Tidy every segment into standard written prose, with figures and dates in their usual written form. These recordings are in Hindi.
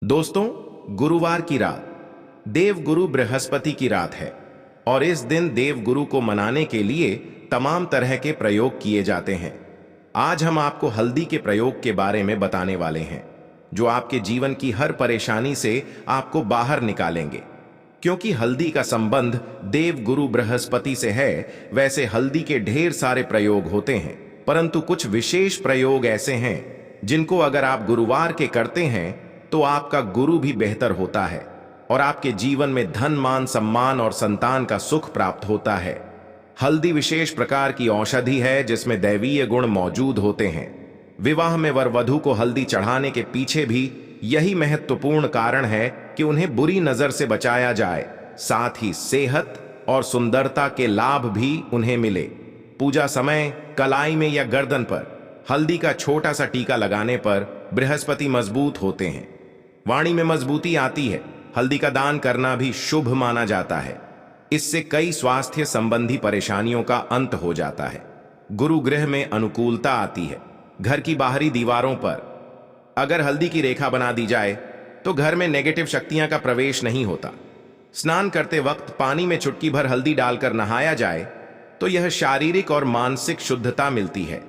दोस्तों, गुरुवार की रात देवगुरु बृहस्पति की रात है और इस दिन देवगुरु को मनाने के लिए तमाम तरह के प्रयोग किए जाते हैं। आज हम आपको हल्दी के प्रयोग के बारे में बताने वाले हैं, जो आपके जीवन की हर परेशानी से आपको बाहर निकालेंगे। क्योंकि हल्दी का संबंध देवगुरु बृहस्पति से है, वैसे हल्दी के ढेर सारे प्रयोग होते हैं, परंतु कुछ विशेष प्रयोग ऐसे हैं जिनको अगर आप गुरुवार के करते हैं तो आपका गुरु भी बेहतर होता है और आपके जीवन में धन, मान, सम्मान और संतान का सुख प्राप्त होता है। हल्दी विशेष प्रकार की औषधि है जिसमें दैवीय गुण मौजूद होते हैं। विवाह में वर वधू को हल्दी चढ़ाने के पीछे भी यही महत्वपूर्ण कारण है कि उन्हें बुरी नजर से बचाया जाए, साथ ही सेहत और सुंदरता के लाभ भी उन्हें मिले। पूजा समय कलाई में या गर्दन पर हल्दी का छोटा सा टीका लगाने पर बृहस्पति मजबूत होते हैं। वाणी में मजबूती आती है। हल्दी का दान करना भी शुभ माना जाता है। इससे कई स्वास्थ्य संबंधी परेशानियों का अंत हो जाता है। गुरु गृह में अनुकूलता आती है। घर की बाहरी दीवारों पर अगर हल्दी की रेखा बना दी जाए तो घर में नेगेटिव शक्तियां का प्रवेश नहीं होता। स्नान करते वक्त पानी में चुटकी भर हल्दी डालकर नहाया जाए तो यह शारीरिक और मानसिक शुद्धता मिलती है।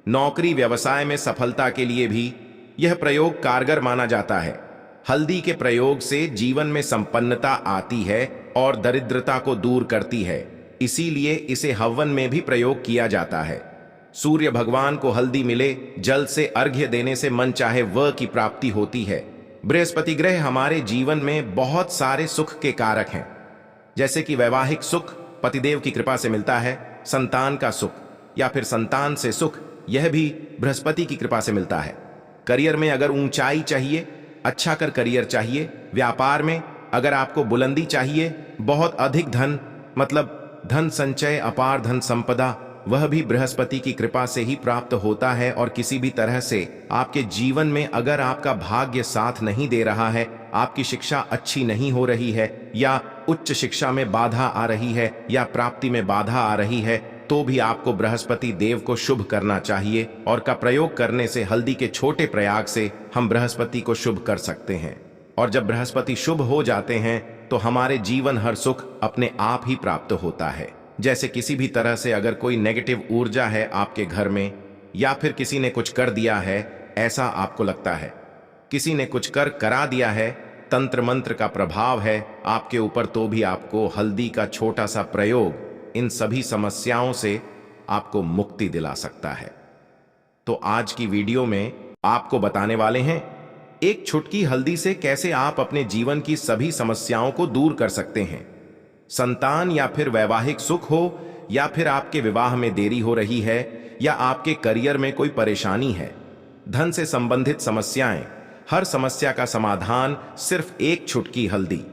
नौकरी व्यवसाय में सफलता के लिए भी यह प्रयोग कारगर माना जाता है। हल्दी के प्रयोग से जीवन में संपन्नता आती है और दरिद्रता को दूर करती है, इसीलिए इसे हवन में भी प्रयोग किया जाता है। सूर्य भगवान को हल्दी मिले जल से अर्घ्य देने से मन चाहे वह की प्राप्ति होती है। बृहस्पति ग्रह हमारे जीवन में बहुत सारे सुख के कारक हैं, जैसे कि वैवाहिक सुख पतिदेव की कृपा से मिलता है, संतान का सुख या फिर संतान से सुख यह भी बृहस्पति की कृपा से मिलता है। करियर में अगर ऊंचाई चाहिए, अच्छा कर करियर चाहिए, व्यापार में अगर आपको बुलंदी चाहिए, बहुत अधिक धन मतलब धन संचय, अपार धन संपदा, वह भी बृहस्पति की कृपा से ही प्राप्त होता है। और किसी भी तरह से आपके जीवन में अगर आपका भाग्य साथ नहीं दे रहा है, आपकी शिक्षा अच्छी नहीं हो रही है या उच्च शिक्षा में बाधा आ रही है या प्राप्ति में बाधा आ रही है, तो भी आपको बृहस्पति देव को शुभ करना चाहिए और का प्रयोग करने से हल्दी के छोटे प्रयाग से हम बृहस्पति को शुभ कर सकते हैं। और जब बृहस्पति शुभ हो जाते हैं तो हमारे जीवन हर सुख अपने आप ही प्राप्त होता है। जैसे किसी भी तरह से अगर कोई नेगेटिव ऊर्जा है आपके घर में या फिर किसी ने कुछ कर दिया है, ऐसा आपको लगता है, किसी ने कुछ करा दिया है, तंत्र मंत्र का प्रभाव है आपके ऊपर, तो भी आपको हल्दी का छोटा सा प्रयोग इन सभी समस्याओं से आपको मुक्ति दिला सकता है। तो आज की वीडियो में आपको बताने वाले हैं एक छुटकी हल्दी से कैसे आप अपने जीवन की सभी समस्याओं को दूर कर सकते हैं। संतान या फिर वैवाहिक सुख हो या फिर आपके विवाह में देरी हो रही है या आपके करियर में कोई परेशानी है, धन से संबंधित समस्याएं, हर समस्या का समाधान सिर्फ एक छुटकी हल्दी।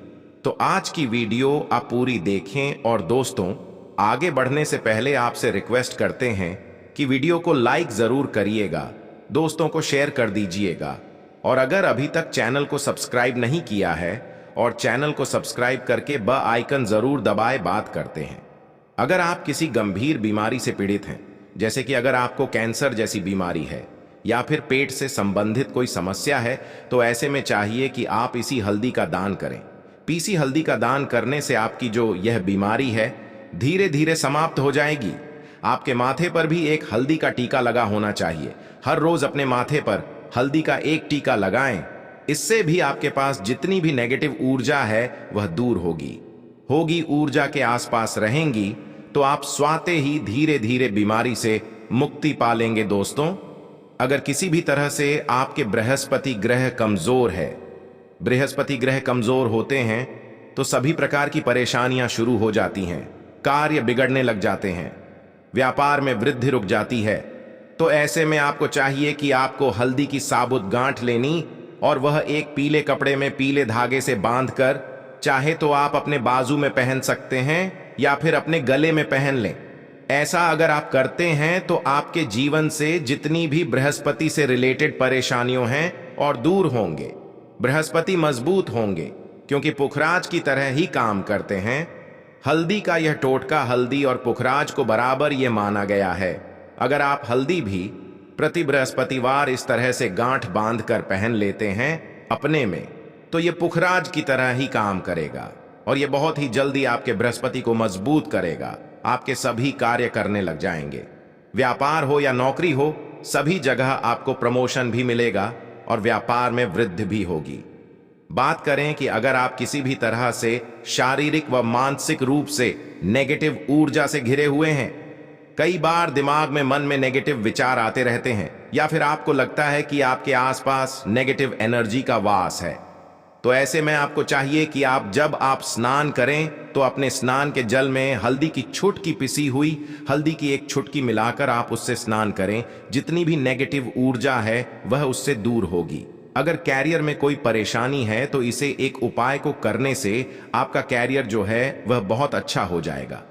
तो आज की वीडियो आप पूरी देखें। और दोस्तों, आगे बढ़ने से पहले आपसे रिक्वेस्ट करते हैं कि वीडियो को लाइक जरूर करिएगा, दोस्तों को शेयर कर दीजिएगा और अगर अभी तक चैनल को सब्सक्राइब नहीं किया है और चैनल को सब्सक्राइब करके बेल आइकन जरूर दबाए। बात करते हैं, अगर आप किसी गंभीर बीमारी से पीड़ित हैं, जैसे कि अगर आपको कैंसर जैसी बीमारी है या फिर पेट से संबंधित कोई समस्या है, तो ऐसे में चाहिए कि आप इसी हल्दी का दान करें। पीसी हल्दी का दान करने से आपकी जो यह बीमारी है धीरे धीरे समाप्त हो जाएगी। आपके माथे पर भी एक हल्दी का टीका लगा होना चाहिए। हर रोज अपने माथे पर हल्दी का एक टीका लगाएं। इससे भी आपके पास जितनी भी नेगेटिव ऊर्जा है वह दूर होगी ऊर्जा के आसपास रहेंगी, तो आप स्वाते ही धीरे धीरे बीमारी से मुक्ति पालेंगे। दोस्तों, अगर किसी भी तरह से आपके बृहस्पति ग्रह कमजोर है, बृहस्पति ग्रह कमजोर होते हैं तो सभी प्रकार की परेशानियां शुरू हो जाती हैं, कार्य बिगड़ने लग जाते हैं, व्यापार में वृद्धि रुक जाती है। तो ऐसे में आपको चाहिए कि आपको हल्दी की साबुत गांठ लेनी और वह एक पीले कपड़े में पीले धागे से बांधकर, चाहे तो आप अपने बाजू में पहन सकते हैं या फिर अपने गले में पहन लें। ऐसा अगर आप करते हैं तो आपके जीवन से जितनी भी बृहस्पति से रिलेटेड परेशानियां हैं और दूर होंगे। बृहस्पति मजबूत होंगे क्योंकि पुखराज की तरह ही काम करते हैं। हल्दी का यह टोटका हल्दी और पुखराज को बराबर ये माना गया है। अगर आप हल्दी भी प्रति बृहस्पतिवार इस तरह से गांठ बांधकर पहन लेते हैं अपने में, तो ये पुखराज की तरह ही काम करेगा और ये बहुत ही जल्दी आपके बृहस्पति को मजबूत करेगा। आपके सभी कार्य करने लग जाएंगे। व्यापार हो या नौकरी हो, सभी जगह आपको प्रमोशन भी मिलेगा और व्यापार में वृद्धि भी होगी। बात करें कि अगर आप किसी भी तरह से शारीरिक व मानसिक रूप से नेगेटिव ऊर्जा से घिरे हुए हैं, कई बार दिमाग में मन में नेगेटिव विचार आते रहते हैं या फिर आपको लगता है कि आपके आसपास नेगेटिव एनर्जी का वास है, तो ऐसे में आपको चाहिए कि जब आप स्नान करें तो अपने स्नान के जल में हल्दी की छुटकी पिसी हुई हल्दी की एक छुटकी मिलाकर आप उससे स्नान करें। जितनी भी नेगेटिव ऊर्जा है वह उससे दूर होगी। अगर कैरियर में कोई परेशानी है तो इसे एक उपाय को करने से आपका कैरियर जो है वह बहुत अच्छा हो जाएगा।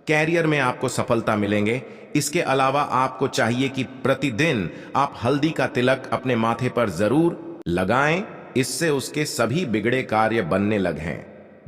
कैरियर में आपको सफलता मिलेंगे। इसके अलावा आपको चाहिए कि प्रतिदिन आप हल्दी का तिलक अपने माथे पर जरूर लगाएं, इससे उसके सभी बिगड़े कार्य बनने लगे।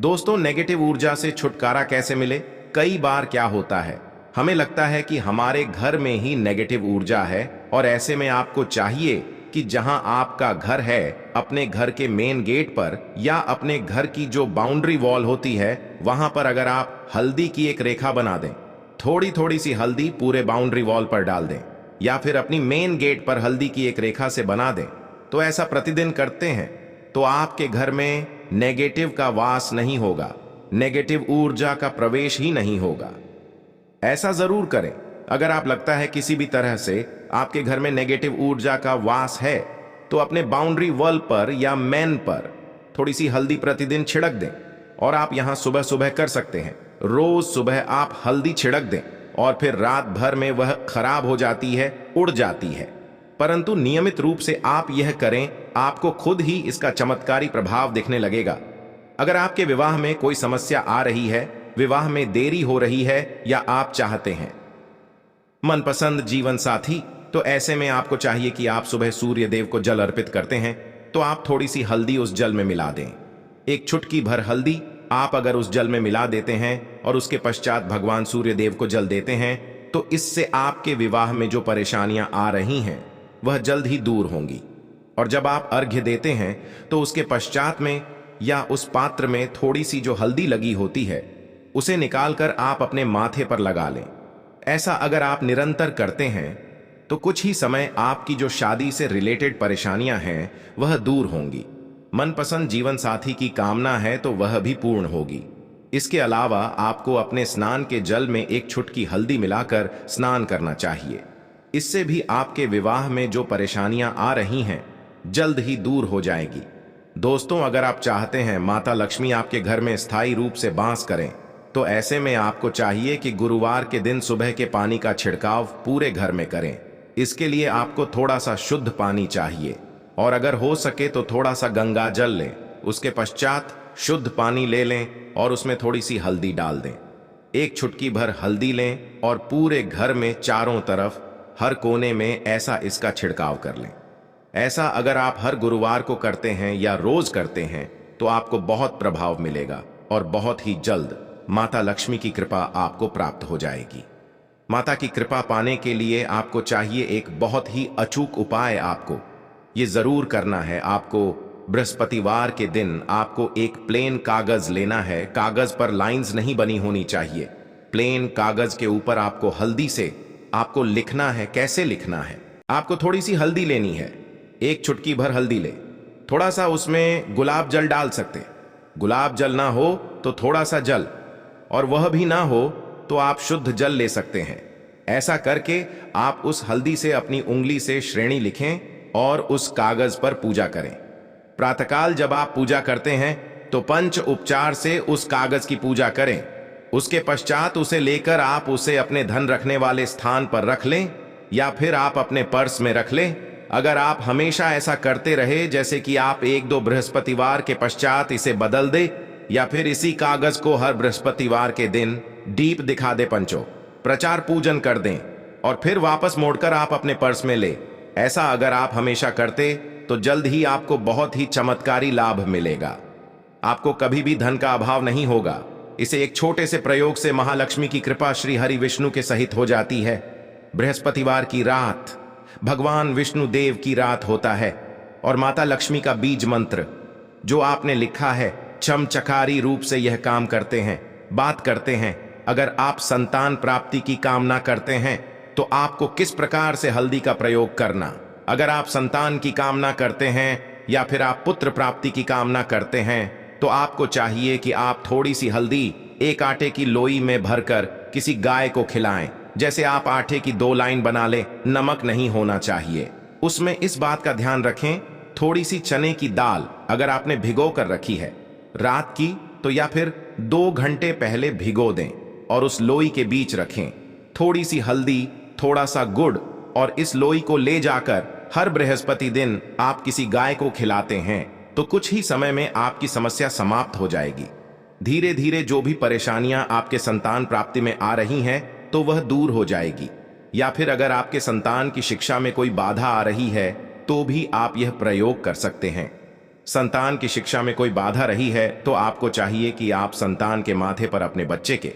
दोस्तों, नेगेटिव ऊर्जा से छुटकारा कैसे मिले? कई बार क्या होता है, हमें लगता है कि हमारे घर में ही नेगेटिव ऊर्जा है और ऐसे में आपको चाहिए कि जहां आपका घर है, अपने घर के मेन गेट पर या अपने घर की जो बाउंड्री वॉल होती है वहां पर अगर आप हल्दी की एक रेखा बना दें, थोड़ी थोड़ी सी हल्दी पूरे बाउंड्री वॉल पर डाल दें या फिर अपनी मेन गेट पर हल्दी की एक रेखा से बना दें, तो ऐसा प्रतिदिन करते हैं तो आपके घर में नेगेटिव का वास नहीं होगा, नेगेटिव ऊर्जा का प्रवेश ही नहीं होगा। ऐसा जरूर करें। अगर आप लगता है किसी भी तरह से आपके घर में नेगेटिव ऊर्जा का वास है तो अपने बाउंड्री वॉल पर या मेन पर थोड़ी सी हल्दी प्रतिदिन छिड़क दें और आप यहां सुबह सुबह कर सकते हैं। रोज सुबह आप हल्दी छिड़क दें और फिर रात भर में वह खराब हो जाती है, उड़ जाती है, परंतु नियमित रूप से आप यह करें, आपको खुद ही इसका चमत्कारी प्रभाव दिखने लगेगा। अगर आपके विवाह में कोई समस्या आ रही है, विवाह में देरी हो रही है या आप चाहते हैं मनपसंद जीवन साथी, तो ऐसे में आपको चाहिए कि आप सुबह सूर्य देव को जल अर्पित करते हैं तो आप थोड़ी सी हल्दी उस जल में मिला दें। एक चुटकी भर हल्दी आप अगर उस जल में मिला देते हैं और उसके पश्चात भगवान सूर्य देव को जल देते हैं तो इससे आपके विवाह में जो परेशानियां आ रही हैं वह जल्द ही दूर होंगी। और जब आप अर्घ्य देते हैं तो उसके पश्चात में या उस पात्र में थोड़ी सी जो हल्दी लगी होती है उसे निकालकर आप अपने माथे पर लगा लें। ऐसा अगर आप निरंतर करते हैं तो कुछ ही समय आपकी जो शादी से रिलेटेड परेशानियां हैं वह दूर होंगी। मनपसंद जीवन साथी की कामना है तो वह भी पूर्ण होगी। इसके अलावा आपको अपने स्नान के जल में एक चुटकी हल्दी मिलाकर स्नान करना चाहिए। इससे भी आपके विवाह में जो परेशानियां आ रही हैं जल्द ही दूर हो जाएगी। दोस्तों, अगर आप चाहते हैं माता लक्ष्मी आपके घर में स्थायी रूप से वास करें तो ऐसे में आपको चाहिए कि गुरुवार के दिन सुबह के पानी का छिड़काव पूरे घर में करें। इसके लिए आपको थोड़ा सा शुद्ध पानी चाहिए और अगर हो सके तो थोड़ा सा गंगा जल लें। उसके पश्चात शुद्ध पानी ले लें और उसमें थोड़ी सी हल्दी डाल दें। एक चुटकी भर हल्दी लें और पूरे घर में चारों तरफ हर कोने में ऐसा इसका छिड़काव कर लें। ऐसा अगर आप हर गुरुवार को करते हैं या रोज करते हैं तो आपको बहुत प्रभाव मिलेगा और बहुत ही जल्द माता लक्ष्मी की कृपा आपको प्राप्त हो जाएगी। माता की कृपा पाने के लिए आपको चाहिए एक बहुत ही अचूक उपाय। आपको ये जरूर करना है। आपको बृहस्पतिवार के दिन आपको एक प्लेन कागज लेना है। कागज पर लाइंस नहीं बनी होनी चाहिए। प्लेन कागज के ऊपर आपको हल्दी से आपको लिखना है। कैसे लिखना है? आपको थोड़ी सी हल्दी लेनी है, एक चुटकी भर हल्दी ले, थोड़ा सा उसमें गुलाब जल डाल सकते। गुलाब जल ना हो तो थोड़ा सा जल, और वह भी ना हो तो आप शुद्ध जल ले सकते हैं। ऐसा करके आप उस हल्दी से अपनी उंगली से श्रेणी लिखें और उस कागज पर पूजा करें। प्रातःकाल जब आप पूजा करते हैं तो पंच उपचार से उस कागज की पूजा करें। उसके पश्चात उसे लेकर आप उसे अपने धन रखने वाले स्थान पर रख लें या फिर आप अपने पर्स में रख लें। अगर आप हमेशा ऐसा करते रहे, जैसे कि आप 1-2 बृहस्पतिवार के पश्चात इसे बदल दे या फिर इसी कागज को हर बृहस्पतिवार के दिन दीप दिखा दे, पंचो प्रचार पूजन कर दें और फिर वापस मोड़कर आप अपने पर्स में ले। ऐसा अगर आप हमेशा करते तो जल्द ही आपको बहुत ही चमत्कारी लाभ मिलेगा। आपको कभी भी धन का अभाव नहीं होगा। इसे एक छोटे से प्रयोग से महालक्ष्मी की कृपा श्री हरि विष्णु के सहित हो जाती है। बृहस्पतिवार की रात भगवान विष्णु देव की रात होता है और माता लक्ष्मी का बीज मंत्र जो आपने लिखा है चमचकारी रूप से यह काम करते हैं, बात करते हैं। अगर आप संतान प्राप्ति की कामना करते हैं तो आपको किस प्रकार से हल्दी का प्रयोग करना। अगर आप संतान की कामना करते हैं या फिर आप पुत्र प्राप्ति की कामना करते हैं तो आपको चाहिए कि आप थोड़ी सी हल्दी एक आटे की लोई में भरकर किसी गाय को खिलाएं। जैसे आप आटे की 2 लाइन बना लें, नमक नहीं होना चाहिए उसमें। इस बात का ध्यान रखें, थोड़ी सी चने की दाल अगर आपने भिगो कर रखी है रात की तो या फिर 2 घंटे पहले भिगो दें और उस लोई के बीच रखें। थोड़ी सी हल्दी, थोड़ा सा गुड़ और इस लोई को ले जाकर हर बृहस्पति दिन आप किसी गाय को खिलाते हैं तो कुछ ही समय में आपकी समस्या समाप्त हो जाएगी। धीरे धीरे जो भी परेशानियां आपके संतान प्राप्ति में आ रही हैं तो वह दूर हो जाएगी। या फिर अगर आपके संतान की शिक्षा में कोई बाधा आ रही है तो भी आप यह प्रयोग कर सकते हैं। संतान की शिक्षा में कोई बाधा रही है तो आपको चाहिए कि आप संतान के माथे पर अपने बच्चे के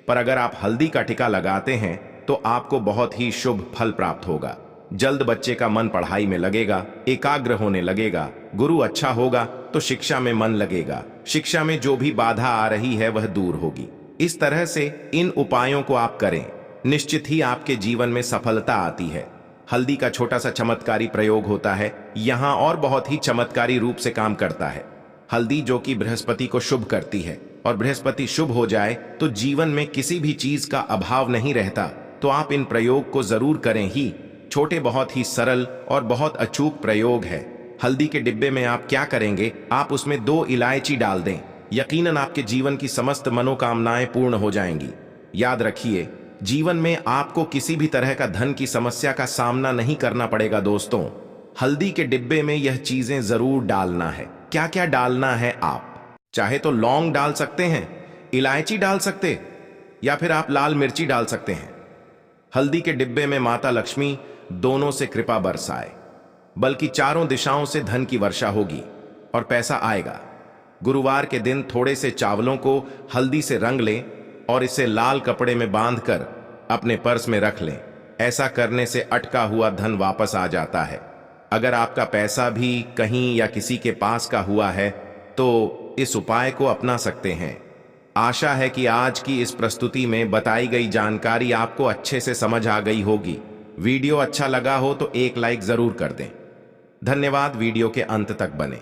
पर अगर आप हल्दी का टीका लगाते हैं तो आपको बहुत ही शुभ फल प्राप्त होगा। जल्द बच्चे का मन पढ़ाई में लगेगा, एकाग्र होने लगेगा, गुरु अच्छा होगा तो शिक्षा में मन लगेगा, शिक्षा में जो भी बाधा आ रही है वह दूर होगी। इस तरह से इन उपायों को आप करें, निश्चित ही आपके जीवन में सफलता आती है। हल्दी का छोटा सा चमत्कारी प्रयोग होता है यहाँ और बहुत ही चमत्कारी रूप से काम करता है। हल्दी जो कि बृहस्पति को शुभ करती है और बृहस्पति शुभ हो जाए तो जीवन में किसी भी चीज का अभाव नहीं रहता। तो आप इन प्रयोग को जरूर करें ही। छोटे बहुत ही सरल और बहुत अचूक प्रयोग है। हल्दी के डिब्बे में आप क्या करेंगे, आप उसमें 2 इलायची डाल दें, यकीनन आपके जीवन की समस्त मनोकामनाएं पूर्ण हो जाएंगी। याद रखिए, जीवन में आपको किसी भी तरह का धन की समस्या का सामना नहीं करना पड़ेगा। दोस्तों, हल्दी के डिब्बे में यह चीजें जरूर डालना है। क्या क्या डालना है, आप चाहे तो लौंग डाल सकते हैं, इलायची डाल सकते या फिर आप लाल मिर्ची डाल सकते हैं। हल्दी के डिब्बे में माता लक्ष्मी दोनों से कृपा बरसाए, बल्कि चारों दिशाओं से धन की वर्षा होगी और पैसा आएगा। गुरुवार के दिन थोड़े से चावलों को हल्दी से रंग लें और इसे लाल कपड़े में बांधकर अपने पर्स में रख लें। ऐसा करने से अटका हुआ धन वापस आ जाता है। अगर आपका पैसा भी कहीं या किसी के पास का हुआ है तो इस उपाय को अपना सकते हैं। आशा है कि आज की इस प्रस्तुति में बताई गई जानकारी आपको अच्छे से समझ आ गई होगी। वीडियो अच्छा लगा हो तो एक लाइक जरूर कर दें। धन्यवाद वीडियो के अंत तक बने।